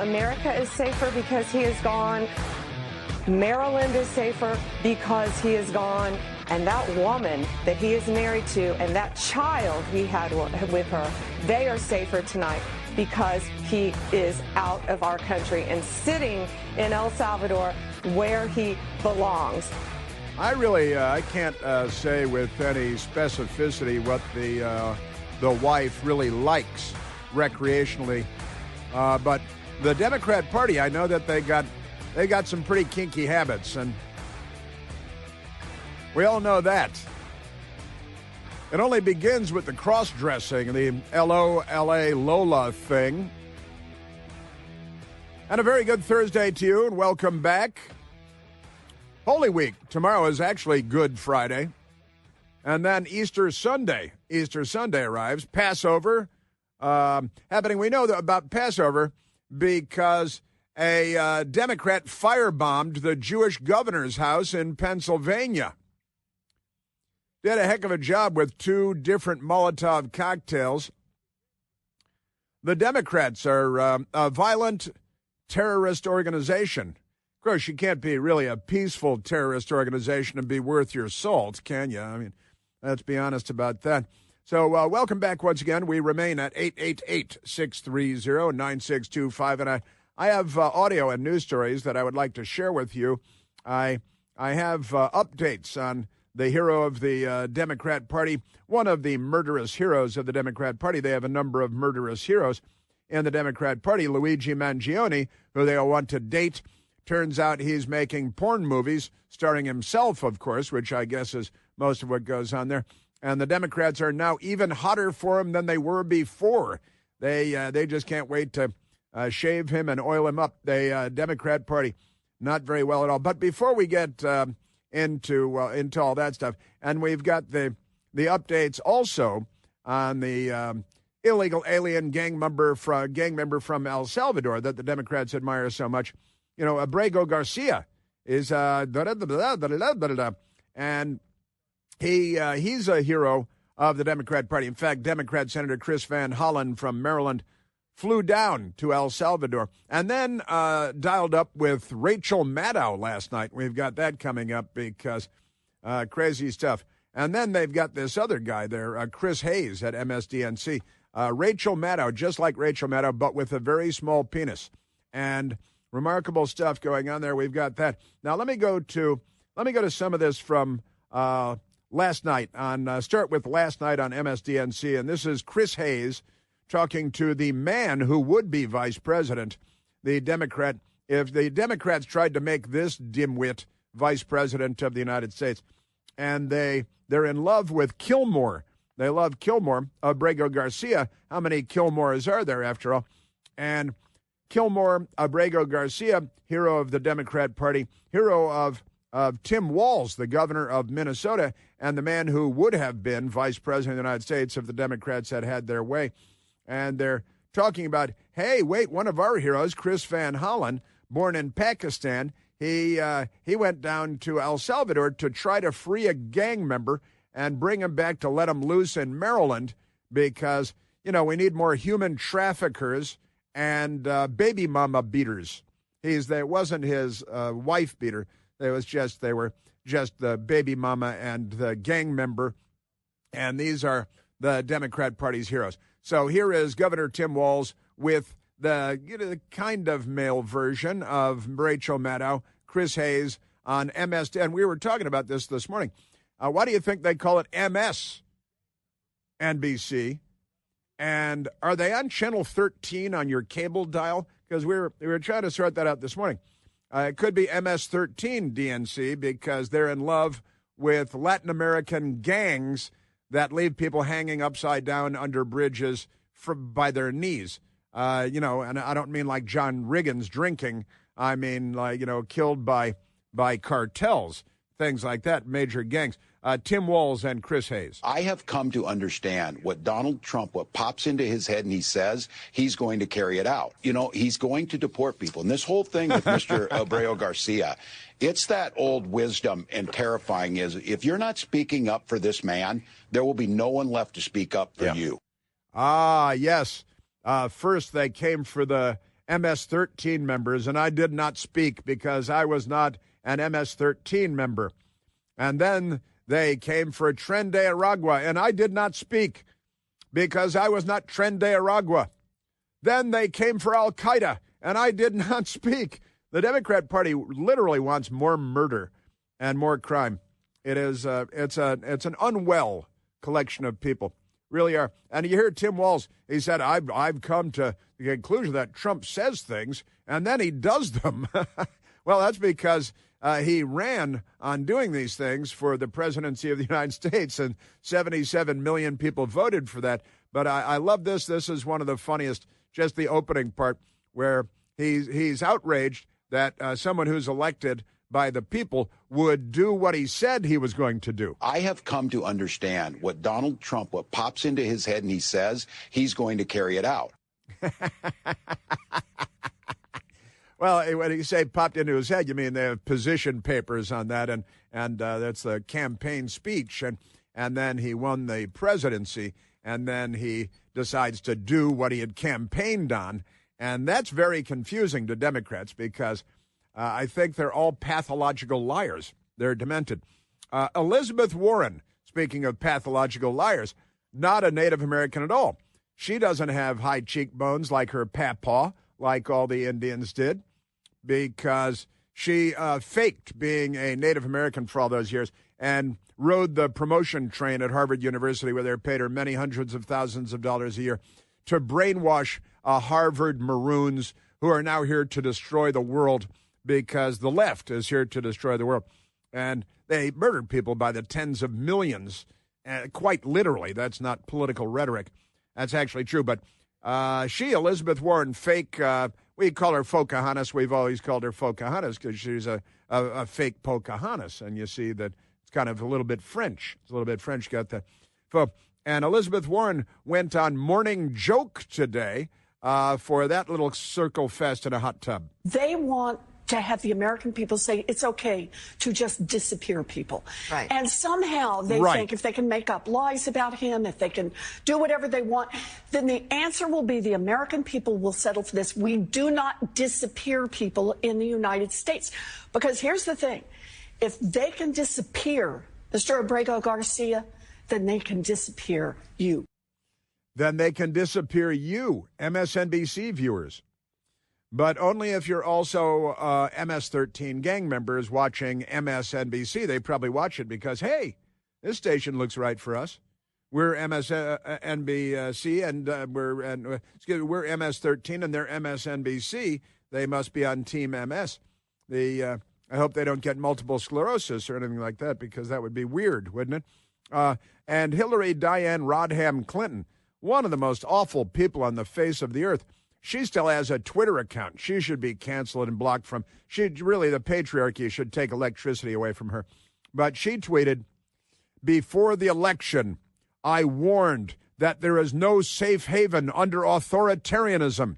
America is safer because he is gone. Maryland is safer because he is gone. And that woman that he is married to and that child he had with her, they are safer tonight because he is out of our country and sitting in El Salvador where he belongs. I can't say with any specificity what the wife really likes recreationally, but the Democrat Party, I know that they got some pretty kinky habits, and we all know that. It only begins with the cross-dressing, the L-O-L-A Lola thing. And a very good Thursday to you, and welcome back. Holy Week. Tomorrow is actually Good Friday. And then Easter Sunday arrives. Passover happening. We know about Passover because a Democrat firebombed the Jewish governor's house in Pennsylvania. Did a heck of a job with 2 different Molotov cocktails. The Democrats are a violent terrorist organization. Of course, you can't be really a peaceful terrorist organization and be worth your salt, can you? I mean, let's be honest about that. So welcome back once again. We remain at 888-630-9625. And I have audio and news stories that I would like to share with you. I have updates on the hero of the Democrat Party, one of the murderous heroes of the Democrat Party. They have a number of murderous heroes in the Democrat Party. Luigi Mangione, who they all want to date. Turns out he's making porn movies, starring himself, of course, which I guess is most of what goes on there. And the Democrats are now even hotter for him than they were before. They just can't wait to shave him and oil him up. The Democrat Party, not very well at all. But before we get into all that stuff, and we've got the updates also on the illegal alien gang member from El Salvador that the Democrats admire so much. You know, Abrego Garcia is and he's a hero of the Democrat Party. In fact, Democrat Senator Chris Van Hollen from Maryland flew down to El Salvador and then dialed up with Rachel Maddow last night. We've got that coming up because crazy stuff. And then they've got this other guy there, Chris Hayes at MSDNC. Rachel Maddow, just like Rachel Maddow, but with a very small penis. And remarkable stuff going on there. We've got that. Now let me go to some of this from last night start with last night on MSDNC, and this is Chris Hayes talking to the man who would be vice president, the Democrat, if the Democrats tried to make this dimwit vice president of the United States. And they're in love with Kilmore. They love Kilmore. Abrego Garcia. How many Kilmores are there, after all? And Kilmore, Abrego Garcia, hero of the Democrat Party, hero of Tim Walz, the governor of Minnesota, and the man who would have been vice president of the United States if the Democrats had had their way. And they're talking about, hey, wait, one of our heroes, Chris Van Hollen, born in Pakistan, he went down to El Salvador to try to free a gang member and bring him back to let him loose in Maryland because, you know, we need more human traffickers and baby mama beaters. It wasn't his wife beater. They were just the baby mama and the gang member. And these are the Democrat Party's heroes. So here is Governor Tim Walz with the kind of male version of Rachel Maddow, Chris Hayes on MS. And we were talking about this morning. Why do you think they call it MSNBC? And are they on channel 13 on your cable dial? Because we were trying to sort that out this morning. It could be MS-13 DNC because they're in love with Latin American gangs that leave people hanging upside down under bridges by their knees. And I don't mean like John Riggins drinking. I mean, like, killed by cartels, things like that, major gangs. Tim Walz and Chris Hayes. I have come to understand what Donald Trump, what pops into his head and he says, he's going to carry it out. He's going to deport people. And this whole thing with Mr. Abreu Garcia, it's that old wisdom and terrifying is if you're not speaking up for this man, there will be no one left to speak up for you. Ah, yes. First, they came for the MS-13 members, and I did not speak because I was not an MS-13 member. And then they came for Tren de Aragua, and I did not speak because I was not Tren de Aragua. Then they came for Al-Qaeda, and I did not speak. The Democrat Party literally wants more murder and more crime. It's an unwell collection of people, really are. And you hear Tim Walz. He said, "I've come to the conclusion that Trump says things and then he does them." Well, that's because he ran on doing these things for the presidency of the United States, and 77 million people voted for that. But I love this. This is one of the funniest. Just the opening part where he's outraged that someone who's elected by the people would do what he said he was going to do. I have come to understand what Donald Trump, what pops into his head and he says, he's going to carry it out. Well, when you say popped into his head, you mean they have position papers on that, and that's the campaign speech, and then he won the presidency, and then he decides to do what he had campaigned on, and that's very confusing to Democrats because I think they're all pathological liars. They're demented. Elizabeth Warren, speaking of pathological liars, not a Native American at all. She doesn't have high cheekbones like her papaw, like all the Indians did, because she faked being a Native American for all those years and rode the promotion train at Harvard University, where they paid her many hundreds of thousands of dollars a year to brainwash Harvard Maroons who are now here to destroy the world because the left is here to destroy the world. And they murdered people by the tens of millions, quite literally. That's not political rhetoric. That's actually true. But Elizabeth Warren, fake, we call her Pocahontas. We've always called her Pocahontas because she's a fake Pocahontas. And you see that it's kind of a little bit French. It's a little bit French, got that. And Elizabeth Warren went on Morning Joke today for that little circle fest in a hot tub. They want to have the American people say it's okay to just disappear people. Right. And somehow they think if they can make up lies about him, if they can do whatever they want, then the answer will be the American people will settle for this. We do not disappear people in the United States. Because here's the thing. If they can disappear Mr. Abrego Garcia, then they can disappear you. Then they can disappear you, MSNBC viewers. But only if you're also MS-13 gang members watching MSNBC. They probably watch it because, hey, this station looks right for us. We're MSNBC, and we're MS-13, and they're MSNBC. They must be on Team MS. I hope they don't get multiple sclerosis or anything like that, because that would be weird, wouldn't it? And Hillary Diane Rodham Clinton, one of the most awful people on the face of the earth. She still has a Twitter account. She should be canceled and blocked from. The patriarchy should take electricity away from her. But she tweeted, "Before the election, I warned that there is no safe haven under authoritarianism."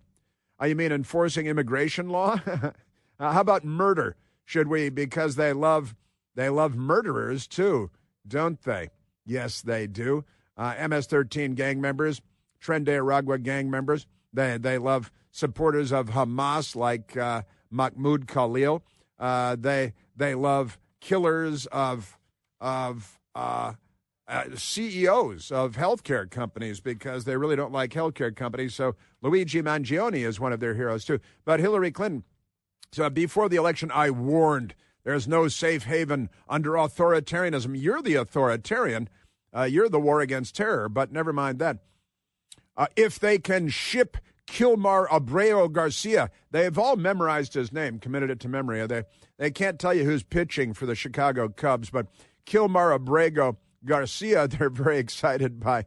You mean enforcing immigration law? How about murder? Should we? Because they love murderers too, don't they? Yes, they do. MS-13 gang members, Tren de Aragua gang members. They love supporters of Hamas like Mahmoud Khalil. They love killers of CEOs of healthcare companies because they really don't like healthcare companies. So Luigi Mangione is one of their heroes too. But Hillary Clinton. So before the election, I warned there's no safe haven under authoritarianism. You're the authoritarian. You're the war against terror. But never mind that. If they can ship Kilmar Abreu Garcia, they've all memorized his name, committed it to memory. They can't tell you who's pitching for the Chicago Cubs, but Kilmar Abreu Garcia, they're very excited by.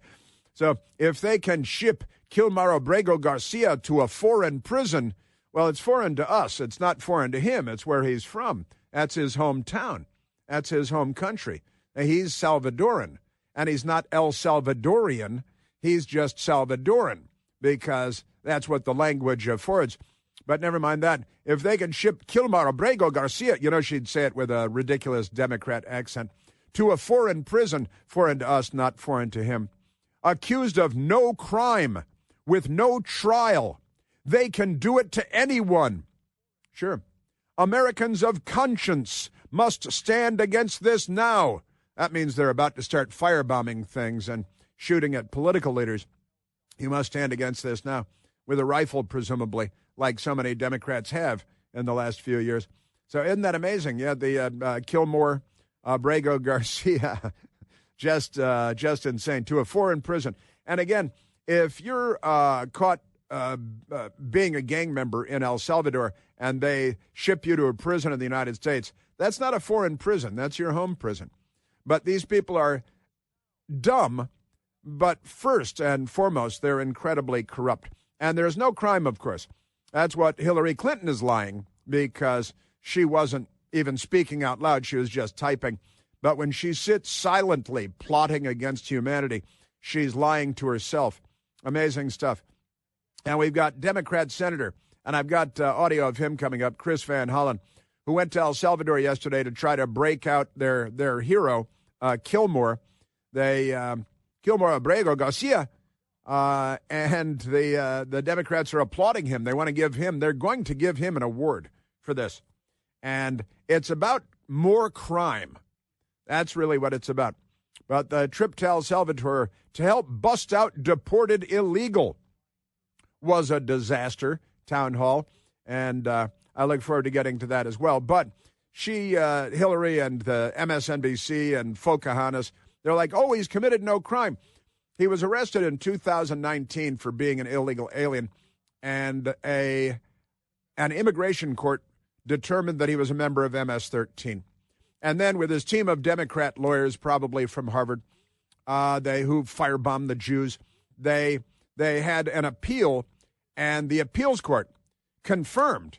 So if they can ship Kilmar Abreu Garcia to a foreign prison, well, it's foreign to us. It's not foreign to him. It's where he's from. That's his hometown. That's his home country. He's Salvadoran, and he's not El Salvadorian. He's just Salvadoran because that's what the language affords. But never mind that. If they can ship Kilmar Abreu Garcia, she'd say it with a ridiculous Democrat accent, to a foreign prison, foreign to us, not foreign to him, accused of no crime, with no trial, They can do it to anyone. Sure. Americans of conscience must stand against this now. That means they're about to start firebombing things and shooting at political leaders. You must stand against this now, with a rifle, presumably, like so many Democrats have in the last few years. So isn't that amazing? Yeah, the Kilmore, Abrego Garcia, just insane, to a foreign prison. And again, if you're caught being a gang member in El Salvador and they ship you to a prison in the United States, that's not a foreign prison. That's your home prison. But these people are dumb, but first and foremost, they're incredibly corrupt. And there's no crime, of course. That's what Hillary Clinton is lying, because she wasn't even speaking out loud. She was just typing. But when she sits silently plotting against humanity, she's lying to herself. Amazing stuff. And we've got Democrat Senator, and I've got audio of him coming up, Chris Van Hollen, who went to El Salvador yesterday to try to break out their hero, Kilmore. Kilmore Abrego Garcia, and the Democrats are applauding him. They're going to give him an award for this. And it's about more crime. That's really what it's about. But the trip to El Salvador to help bust out Deported illegal was a disaster, town hall, and I look forward to getting to that as well. But Hillary and the MSNBC and Pocahontas, they're like, oh, he's committed no crime. He was arrested in 2019 for being an illegal alien, and an immigration court determined that he was a member of MS-13. And then with his team of Democrat lawyers, probably from Harvard, who firebombed the Jews, they had an appeal, and the appeals court confirmed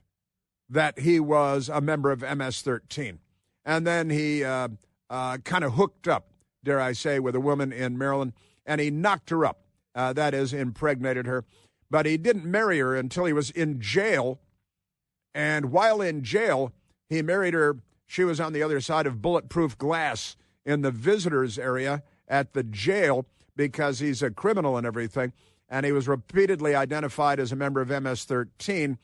that he was a member of MS-13. And then he kind of hooked up, dare I say, with a woman in Maryland, and he knocked her up, that is, impregnated her. But he didn't marry her until he was in jail, and while in jail, he married her. She was on the other side of bulletproof glass in the visitors area at the jail because he's a criminal and everything, and he was repeatedly identified as a member of MS-13,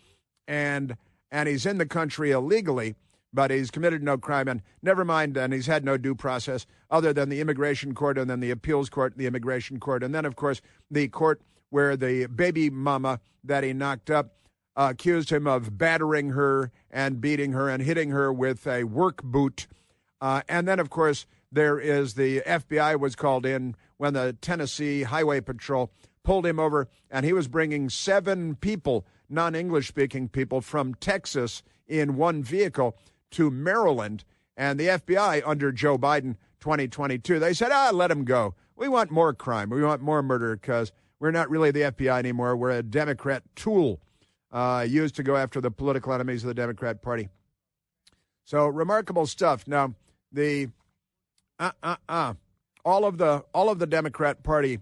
and he's in the country illegally, but he's committed no crime, and never mind, and he's had no due process other than the immigration court and then the appeals court, the immigration court, and then, of course, the court where the baby mama that he knocked up accused him of battering her and beating her and hitting her with a work boot. And then, of course, there is the FBI was called in when the Tennessee Highway Patrol pulled him over, and he was bringing 7 people, non-English speaking people from Texas in one vehicle to Maryland. And the FBI under Joe Biden 2022, they said, let him go. We want more crime. We want more murder because we're not really the FBI anymore. We're a Democrat tool used to go after the political enemies of the Democrat Party. So remarkable stuff. Now, the all of the Democrat Party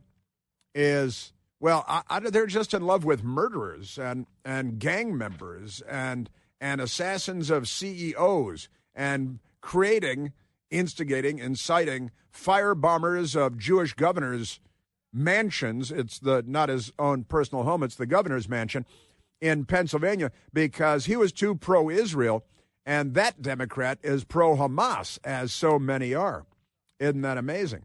is, well, they're just in love with murderers and gang members and assassins of CEOs and creating, instigating, inciting fire bombers of Jewish governors' mansions. It's not his own personal home. It's the governor's mansion in Pennsylvania because he was too pro-Israel, and that Democrat is pro-Hamas, as so many are. Isn't that amazing?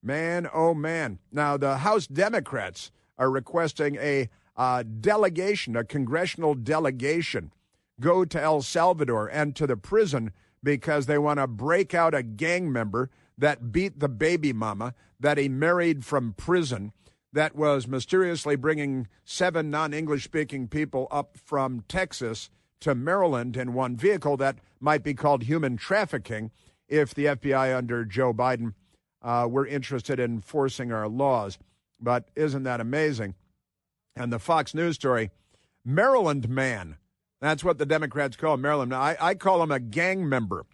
Man, oh man. Now, the House Democrats are requesting a delegation, a congressional delegation, go to El Salvador and to the prison because they want to break out a gang member that beat the baby mama that he married from prison, that was mysteriously bringing 7 non-English speaking people up from Texas to Maryland in one vehicle. That might be called human trafficking if the FBI under Joe Biden were interested in enforcing our laws. But isn't that amazing? And the Fox News story, Maryland man. That's what the Democrats call Maryland. I call him a gang member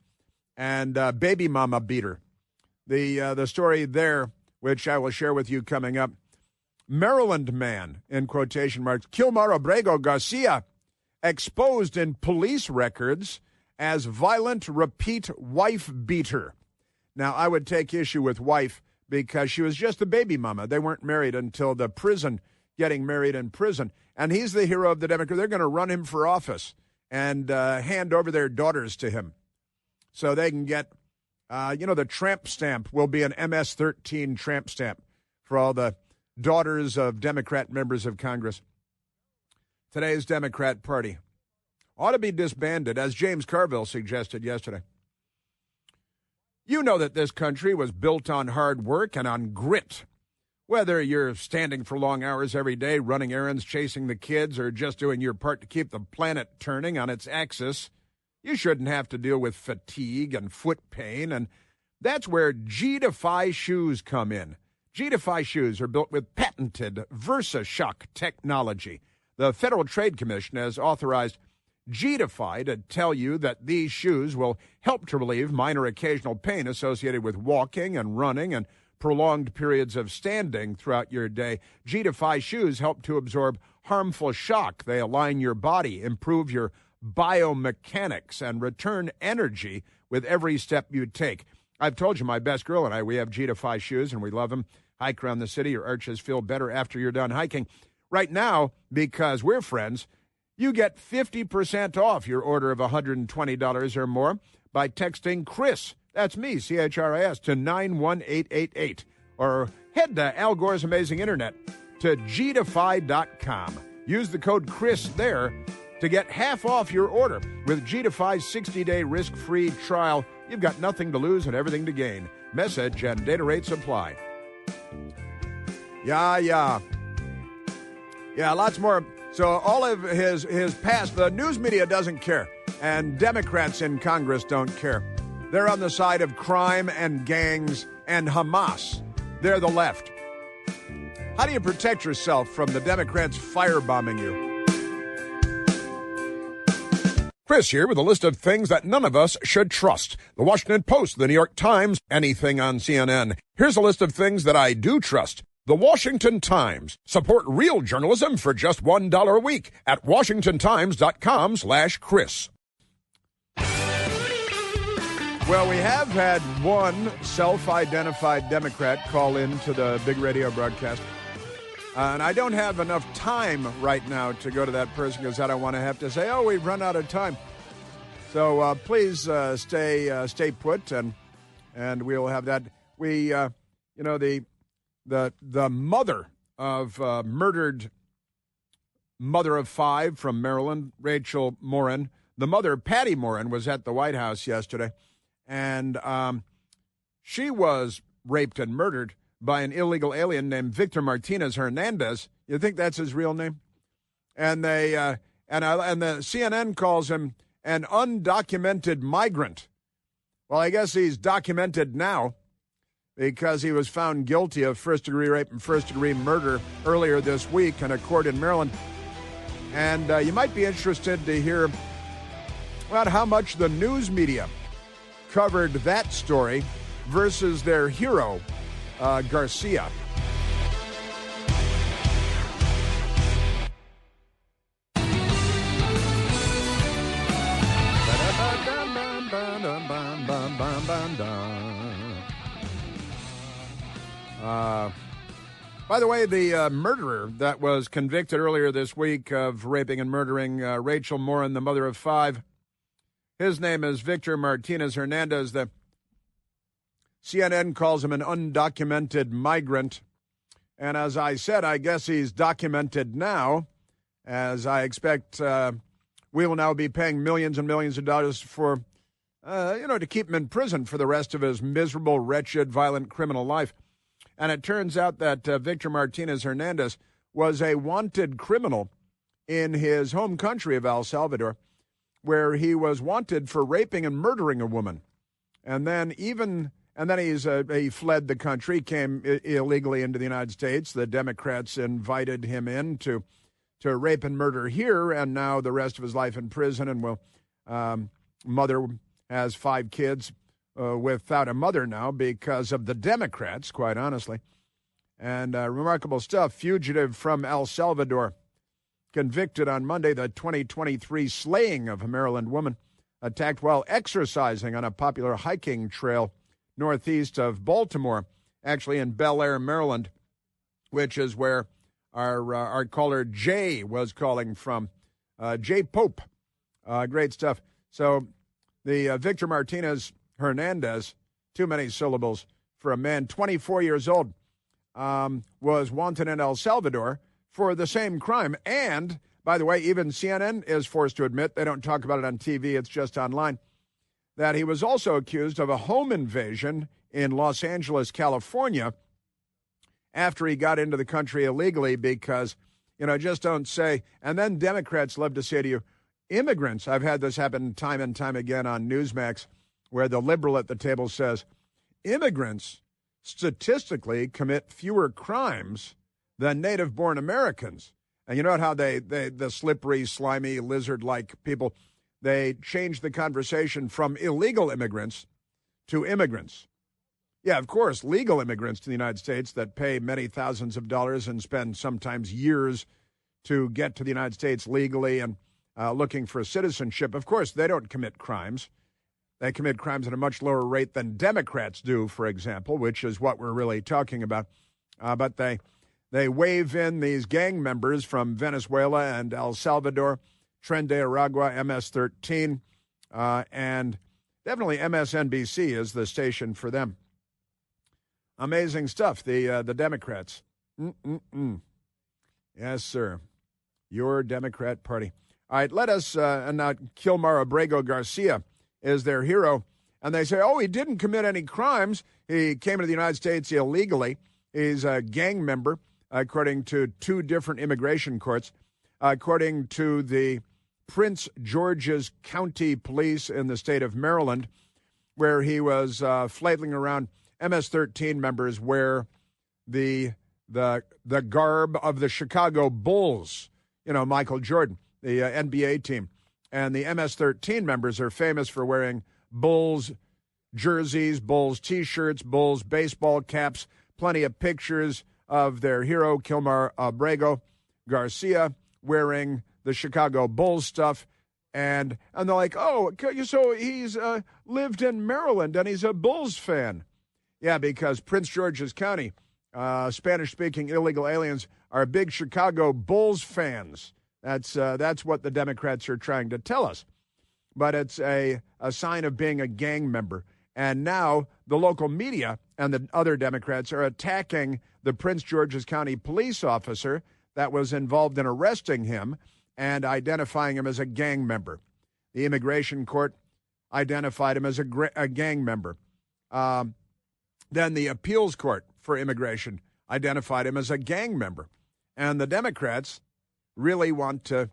and baby mama beater. The story there, which I will share with you coming up, Maryland man, in quotation marks, Kilmore Abrego Garcia, exposed in police records as violent repeat wife beater. Now, I would take issue with wife because she was just a baby mama. They weren't married until the prison getting married in prison. And he's the hero of the Democrat. They're going to run him for office and hand over their daughters to him so they can get, the tramp stamp will be an MS-13 tramp stamp for all the daughters of Democrat members of Congress. Today's Democrat Party ought to be disbanded, as James Carville suggested yesterday. You know that this country was built on hard work and on grit. Whether you're standing for long hours every day, running errands, chasing the kids, or just doing your part to keep the planet turning on its axis, you shouldn't have to deal with fatigue and foot pain, and that's where G-Defy shoes come in. G-Defy shoes are built with patented VersaShock technology. The Federal Trade Commission has authorized G-Defy to tell you that these shoes will help to relieve minor occasional pain associated with walking and running and prolonged periods of standing throughout your day. G-Defy shoes help to absorb harmful shock. They align your body, improve your biomechanics, and return energy with every step you take. I've told you, my best girl and I, we have G-Defy shoes, and we love them. Hike around the city. Your arches feel better after you're done hiking. Right now, because we're friends, you get 50% off your order of $120 or more by texting Chris, that's me, C-H-R-I-S, to 91888. Or head to Al Gore's Amazing Internet to gdefy.com. Use the code Chris there to get half off your order. With G-Defy's 60-day risk-free trial, you've got nothing to lose and everything to gain. Message and data rates apply. Yeah, lots more. So all of his past, the news media doesn't care, and Democrats in Congress don't care. They're on the side of crime and gangs and Hamas. They're the left. How do you protect yourself from the Democrats firebombing you? Chris here with a list of things that none of us should trust. The Washington Post, the New York Times, anything on CNN. Here's a list of things that I do trust. The Washington Times. Support real journalism for just $1 a week at washingtontimes.com/Chris. Well, we have had one self-identified Democrat call into the big radio broadcast. And I don't have enough time right now to go to that person because I don't want to have to say, we've run out of time. So please stay put, and we'll have that. We, the mother of murdered mother of five from Maryland, Rachel Morin, the mother, Patty Morin, was at the White House yesterday, and she was raped and murdered by an illegal alien named Victor Martinez Hernandez. You think that's his real name? And the CNN calls him an undocumented migrant. Well, I guess he's documented now because he was found guilty of first-degree rape and first-degree murder earlier this week in a court in Maryland. And you might be interested to hear about how much the news media covered that story versus their hero, Garcia. By the way, the murderer that was convicted earlier this week of raping and murdering Rachel Morin, the mother of five, his name is Victor Martinez Hernandez. The CNN calls him an undocumented migrant. And as I said, I guess he's documented now, as I expect we will now be paying millions and millions of dollars for, to keep him in prison for the rest of his miserable, wretched, violent criminal life. And it turns out that Victor Martinez Hernandez was a wanted criminal in his home country of El Salvador, where he was wanted for raping and murdering a woman. And then he fled the country, came illegally into the United States. The Democrats invited him in to rape and murder here, and now the rest of his life in prison. And mother has 5 kids without a mother now because of the Democrats, quite honestly. And remarkable stuff. Fugitive from El Salvador, convicted on Monday, the 2023 slaying of a Maryland woman, attacked while exercising on a popular hiking trail northeast of Baltimore, actually in Bel Air, Maryland, which is where Our caller Jay was calling from. Jay Pope. Great stuff. So the Victor Martinez Hernandez, too many syllables for a man, 24 years old, was wanted in El Salvador for the same crime. And, by the way, even CNN is forced to admit, they don't talk about it on TV, it's just online, that he was also accused of a home invasion in Los Angeles, California, after he got into the country illegally because, just don't say. And then Democrats love to say to you, immigrants, I've had this happen time and time again on Newsmax, where the liberal at the table says, immigrants statistically commit fewer crimes than native-born Americans. And you know how the slippery, slimy, lizard-like people, they change the conversation from illegal immigrants to immigrants. Yeah, of course, legal immigrants to the United States that pay many thousands of dollars and spend sometimes years to get to the United States legally and looking for citizenship. Of course, they don't commit crimes. They commit crimes at a much lower rate than Democrats do, for example, which is what we're really talking about. But they wave in these gang members from Venezuela and El Salvador, Tren de Aragua, MS-13, and definitely MSNBC is the station for them. Amazing stuff, the Democrats. Yes, sir. Your Democrat Party. All right, let us, and now Kilmar Abrego Garcia is their hero. And they say, he didn't commit any crimes. He came into the United States illegally. He's a gang member, according to two different immigration courts. According to the Prince George's County Police in the state of Maryland, where he was flailing around. MS-13 members wear the garb of the Chicago Bulls, Michael Jordan, the NBA team. And the MS-13 members are famous for wearing Bulls jerseys, Bulls T-shirts, Bulls baseball caps, plenty of pictures of their hero, Kilmar Abrego Garcia, wearing the Chicago Bulls stuff. And they're like, so he's lived in Maryland and he's a Bulls fan. Yeah, because Prince George's County, Spanish-speaking illegal aliens are big Chicago Bulls fans. That's what the Democrats are trying to tell us. But it's a sign of being a gang member. And now the local media and the other Democrats are attacking the Prince George's County police officer that was involved in arresting him and identifying him as a gang member. The immigration court identified him as a gang member. Then the appeals court for immigration identified him as a gang member. And the Democrats really want to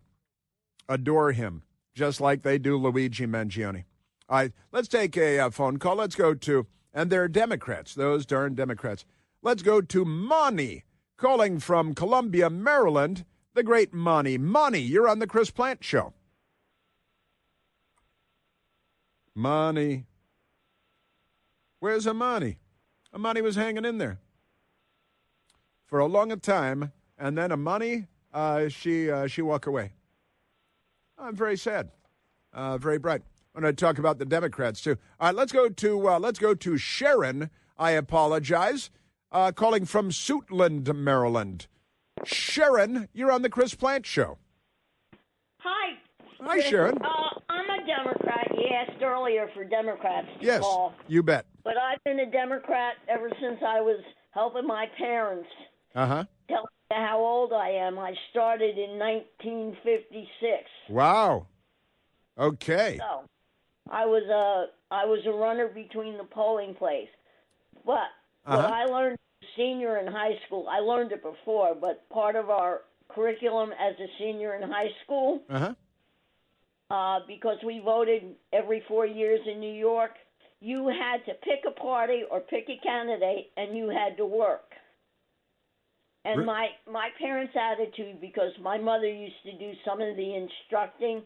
adore him, just like they do Luigi Mangione. All right, let's take a phone call. Let's go to, and they're Democrats, those darn Democrats. Let's go to Monty, calling from Columbia, Maryland, the great Monty. Monty, you're on the Chris Plant Show. Monty. Where's Amani? Amani was hanging in there for a long time, and then Amani, she walked away. I'm very sad, very bright. I'm going to talk about the Democrats too. All right, let's go to Sharon. I apologize, calling from Suitland, Maryland. Sharon, you're on the Chris Plant Show. Hi. Hi, Sharon. I'm a Democrat. You asked earlier for Democrats to call. Yes, you bet. But I've been a Democrat ever since I was helping my parents. Uh-huh. Tell me how old I am. I started in 1956. Wow. Okay. So I was a runner between the polling place. But what I learned senior in high school, I learned it before, but part of our curriculum as a senior in high school, because we voted every 4 years in New York, you had to pick a party or pick a candidate, and you had to work. And my parents' attitude, because my mother used to do some of the instructing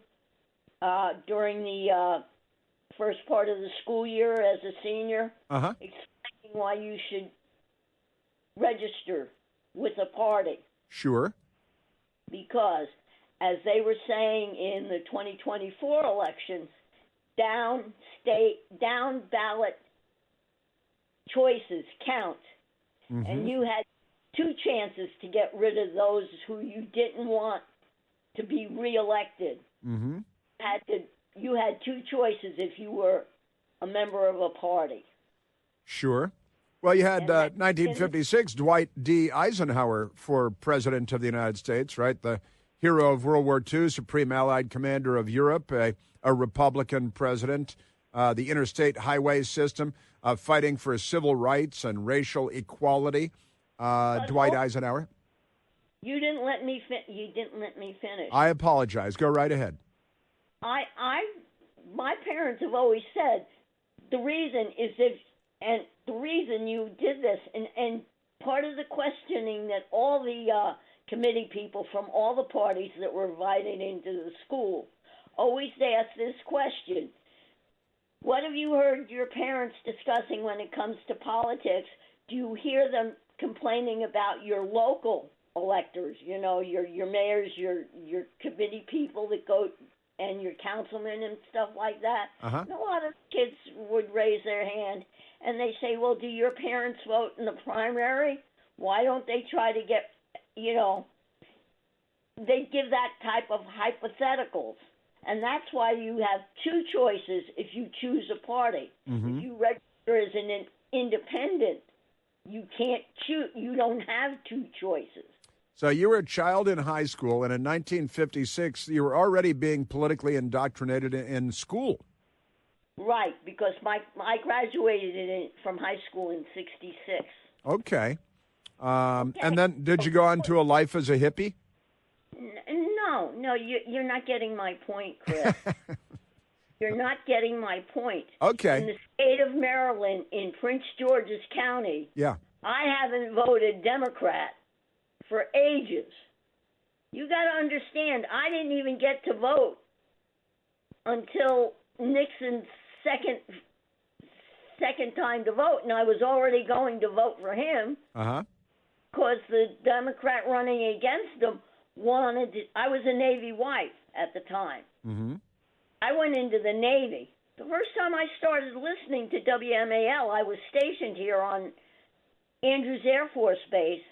during the first part of the school year as a senior, explaining why you should register with a party. Sure. Because, as they were saying in the 2024 election, down ballot choices count. And you had two chances to get rid of those who you didn't want to be reelected. Mm-hmm. You had two choices if you were a member of a party. Sure. Well, you had 1956 Dwight D. Eisenhower for President of the United States, right? The hero of World War II, Supreme Allied Commander of Europe, a Republican president, the interstate highway system, fighting for civil rights and racial equality. Dwight Eisenhower. You didn't let me finish. I apologize. Go right ahead. My parents have always said the reason is and the reason you did this, and part of the questioning that all the committee people from all the parties that were invited into the school always ask this question: what have you heard your parents discussing when it comes to politics? Do you hear them complaining about your local electors? You know, your mayors, your committee people that go, and your councilmen and stuff like that. Uh-huh. And a lot of kids would raise their hand and they say, well, do your parents vote in the primary? Why don't they try to get, they give that type of hypotheticals. And that's why you have two choices if you choose a party. Mm-hmm. If you register as an independent, you can't choose. You don't have two choices. So you were a child in high school, and in 1956, you were already being politically indoctrinated in school. Right, because I graduated from high school in '66. Okay. And then did you go on to a life as a hippie? No, you're not getting my point, Chris. You're not getting my point. Okay. In the state of Maryland, in Prince George's County, yeah, I haven't voted Democrat for ages. You got to understand, I didn't even get to vote until Nixon's second time to vote, and I was already going to vote for him. Uh-huh. Because the Democrat running against him wanted to, I was a Navy wife at the time. Mm-hmm. I went into the Navy. The first time I started listening to WMAL, I was stationed here on Andrews Air Force Base.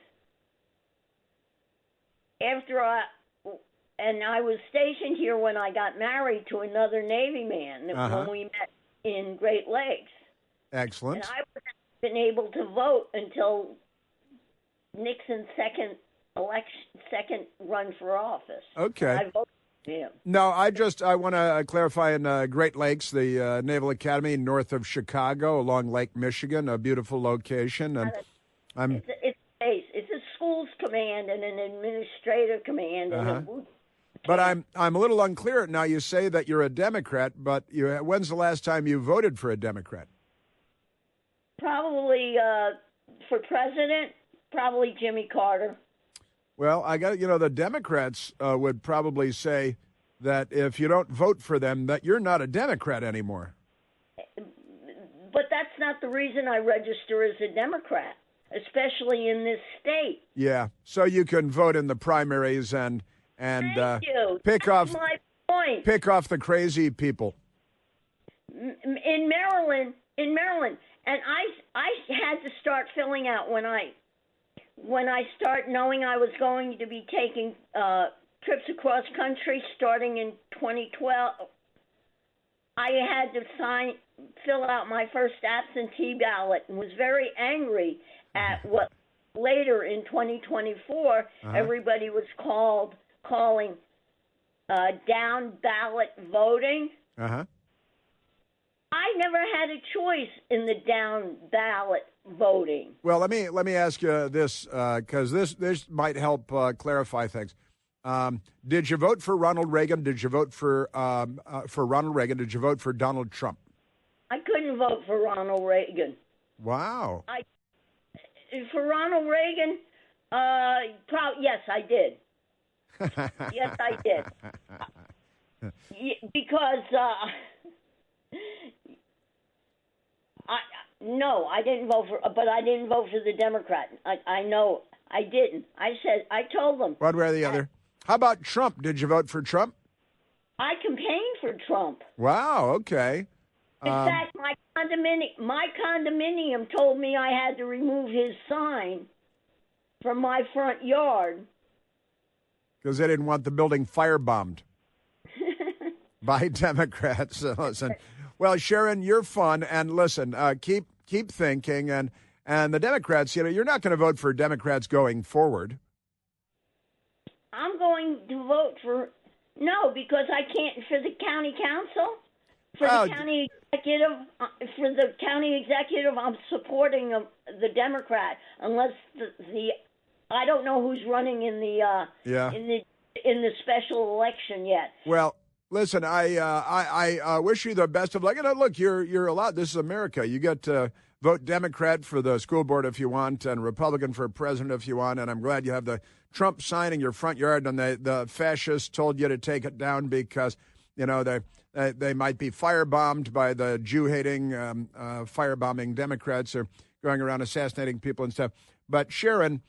I was stationed here when I got married to another Navy man when we met in Great Lakes. Excellent. And I wasn't been able to vote until Nixon's second run for office. Okay. I voted for him. No, I want to clarify in Great Lakes, the Naval Academy north of Chicago along Lake Michigan, a beautiful location. And it's a base. It's a schools command and an administrative command and a boot. But I'm a little unclear. Now, you say that you're a Democrat, but when's the last time you voted for a Democrat? Probably for president, probably Jimmy Carter. Well, the Democrats would probably say that if you don't vote for them, that you're not a Democrat anymore. But that's not the reason I register as a Democrat, especially in this state. Yeah, so you can vote in the primaries and Thank you. pick That's off my point. Pick off the crazy people. In Maryland, and I had to start filling out when I start knowing I was going to be taking trips across country starting in 2012. I had to fill out my first absentee ballot and was very angry at what later in 2024 everybody was calling down ballot voting. Uh-huh. I never had a choice in the down ballot voting. Well, let me ask you this, because this might help clarify things. Did you vote for Ronald Reagan? Did you vote for Ronald Reagan? Did you vote for Donald Trump? I couldn't vote for Ronald Reagan. Wow. For Ronald Reagan, yes, I did. Yes, I did. Because I didn't vote for, but I didn't vote for the Democrat. I know I didn't. I told them. One way or the other. How about Trump? Did you vote for Trump? I campaigned for Trump. Wow. Okay. In fact, my condominium told me I had to remove his sign from my front yard. Because they didn't want the building firebombed by Democrats. So listen, well, Sharon, you're fun, and listen, keep thinking, and the Democrats. You're not going to vote for Democrats going forward. I'm going to vote for no, because I can't for the county council, for the county executive. For the county executive, I'm supporting the Democrat, unless the I don't know who's running in the in the special election yet. Well, listen, I wish you the best of luck. And look, you're allowed. This is America. You get to vote Democrat for the school board if you want, and Republican for president if you want. And I'm glad you have the Trump sign in your front yard, and the fascists told you to take it down because they might be firebombed by the Jew-hating, firebombing Democrats who are going around assassinating people and stuff. But Sharon,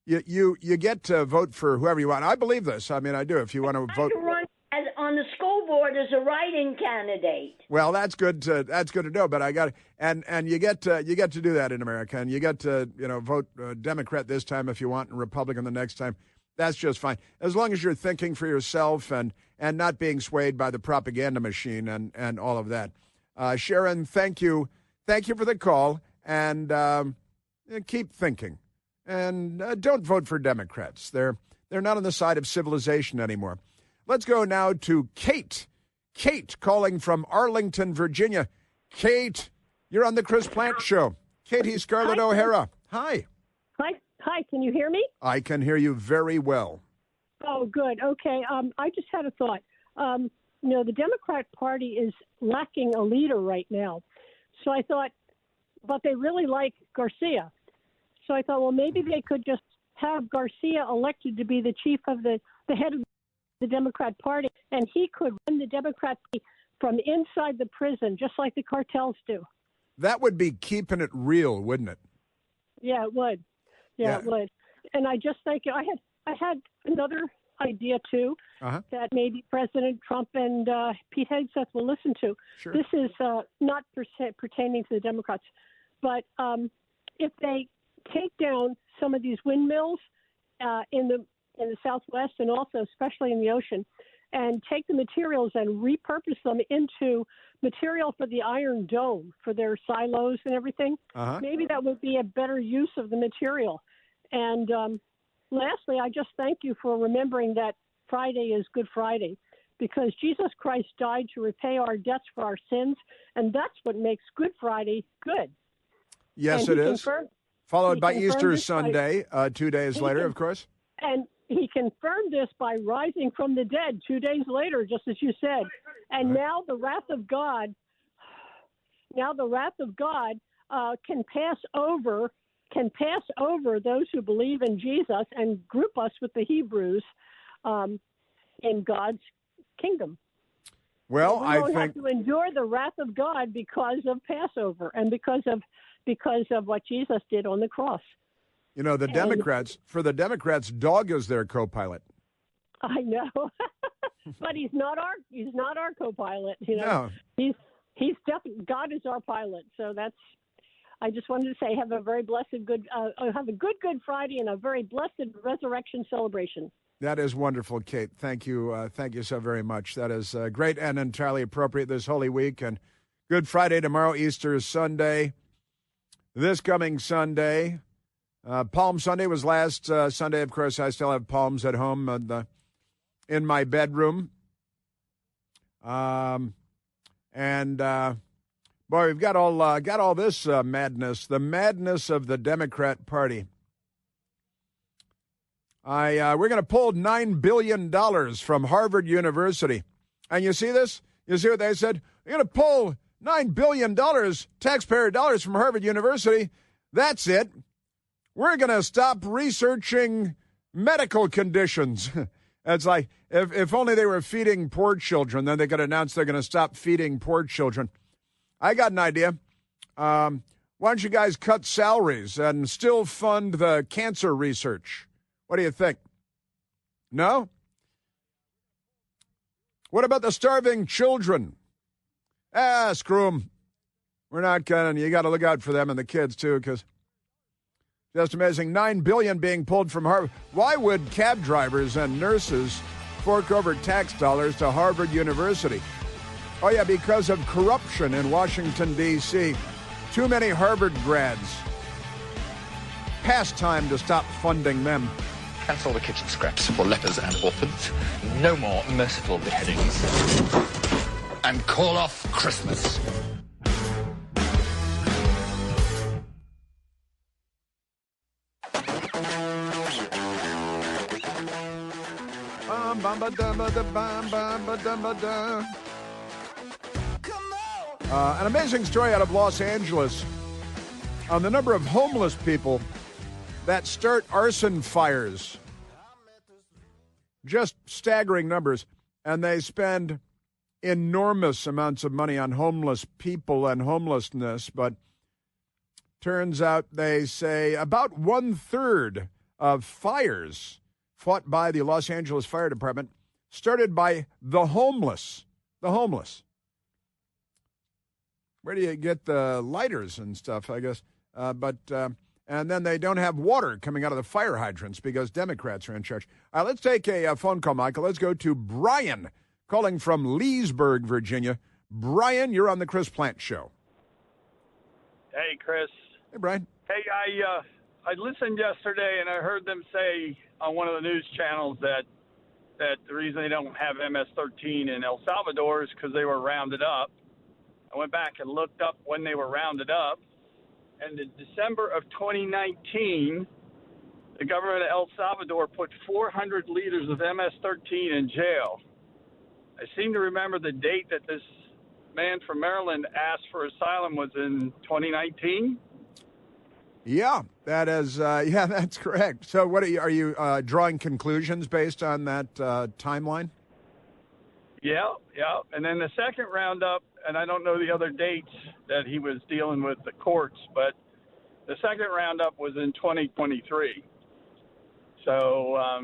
you get to vote for whoever you want. I believe this. I mean, I do. If you want to vote, run on the school board as a write-in candidate. Well, that's good to know. But I got and you get to do that in America, and you get to vote Democrat this time if you want, and Republican the next time. That's just fine, as long as you're thinking for yourself and not being swayed by the propaganda machine and all of that. Sharon, thank you for the call, and keep thinking, and don't vote for Democrats. They're not on the side of civilization anymore. Let's go now to Kate. Kate calling from Arlington, Virginia. Kate, you're on the Chris Plant Show. Katie Scarlett O'Hara. Hi. Hi, can you hear me? I can hear you very well. Oh, good. Okay. I just had a thought. The Democrat Party is lacking a leader right now. So I thought, but they really like Garcia. So I thought, well, maybe they could just have Garcia elected to be the chief of the head of the Democrat Party, and he could run the Democrat Party from inside the prison, just like the cartels do. That would be keeping it real, wouldn't it? Yeah, it would. Yeah, it would. And I just think I had another idea too that maybe President Trump and Pete Hegseth will listen to. Sure. This is not pertaining to the Democrats, but if they take down some of these windmills in the Southwest, and also especially in the ocean, and take the materials and repurpose them into material for the Iron Dome, for their silos and everything, maybe that would be a better use of the material. And lastly, I just thank you for remembering that Friday is Good Friday, because Jesus Christ died to repay our debts for our sins, and that's what makes Good Friday good. Yes, it is. Followed by Easter Sunday, 2 days later, of course. And he confirmed this by rising from the dead 2 days later, just as you said. And now the wrath of God can pass over those who believe in Jesus and group us with the Hebrews in God's kingdom. Well, I think have to endure the wrath of God because of Passover and because of what Jesus did on the cross. The Democrats, dog is their co-pilot. I know, but he's not our co-pilot. No. He's definitely, God is our pilot. So I just wanted to say, have a very blessed Good Friday and a very blessed resurrection celebration. That is wonderful, Kate. Thank you so very much. That is great and entirely appropriate this Holy Week. And Good Friday tomorrow, Easter Sunday, this coming Sunday. Palm Sunday was last Sunday. Of course, I still have palms at home in my bedroom. Boy, we've got all this madness, the madness of the Democrat Party. We're going to pull $9 billion from Harvard University. And you see this? You see what they said? We're going to pull $9 billion, taxpayer dollars, from Harvard University. That's it. We're going to stop researching medical conditions. It's like, if only they were feeding poor children, then they could announce they're going to stop feeding poor children. I got an idea. Why don't you guys cut salaries and still fund the cancer research? What do you think? No? What about the starving children? Screw them. We're not going to. You got to look out for them and the kids, too, because Just amazing. $9 billion being pulled from Harvard. Why would cab drivers and nurses fork over tax dollars to Harvard University? Oh, yeah, because of corruption in Washington, D.C. Too many Harvard grads. Past time to stop funding them. Cancel the kitchen scraps for lepers and orphans. No more merciful beheadings. And call off Christmas. An amazing story out of Los Angeles on the number of homeless people that start arson fires. Just staggering numbers. And they spend enormous amounts of money on homeless people and homelessness. But turns out, they say, about 1/3 of fires fought by the Los Angeles Fire Department started by the homeless. The homeless. Where do you get the lighters and stuff, I guess? And then they don't have water coming out of the fire hydrants because Democrats are in charge. Let's take a phone call, Michael. Let's go to Brian, calling from Leesburg, Virginia. Brian, you're on the Chris Plant Show. Hey, Chris. Hey, Brian. Hey, I listened yesterday, and I heard them say on one of the news channels that the reason they don't have MS-13 in El Salvador is because they were rounded up. I went back and looked up when they were rounded up, and in December of 2019, the government of El Salvador put 400 liters of MS-13 in jail. I seem to remember the date that this man from Maryland asked for asylum was in 2019. Yeah, that is. That's correct. So, what are you drawing conclusions based on that timeline? Yeah. And then the second roundup, and I don't know the other dates that he was dealing with the courts, but the second roundup was in 2023. So, I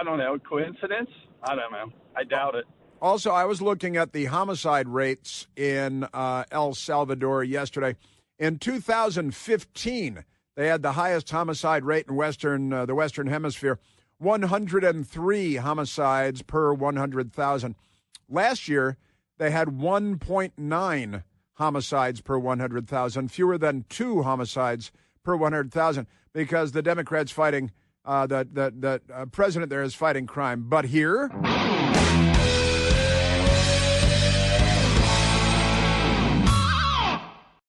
don't know, coincidence? I don't know. I doubt it. Also, I was looking at the homicide rates in El Salvador yesterday. In 2015, they had the highest homicide rate in the Western Hemisphere, 103 homicides per 100,000. Last year, they had 1.9 homicides per 100,000, fewer than 2 homicides per 100,000, because the Democrats fighting, the president there is fighting crime. But here,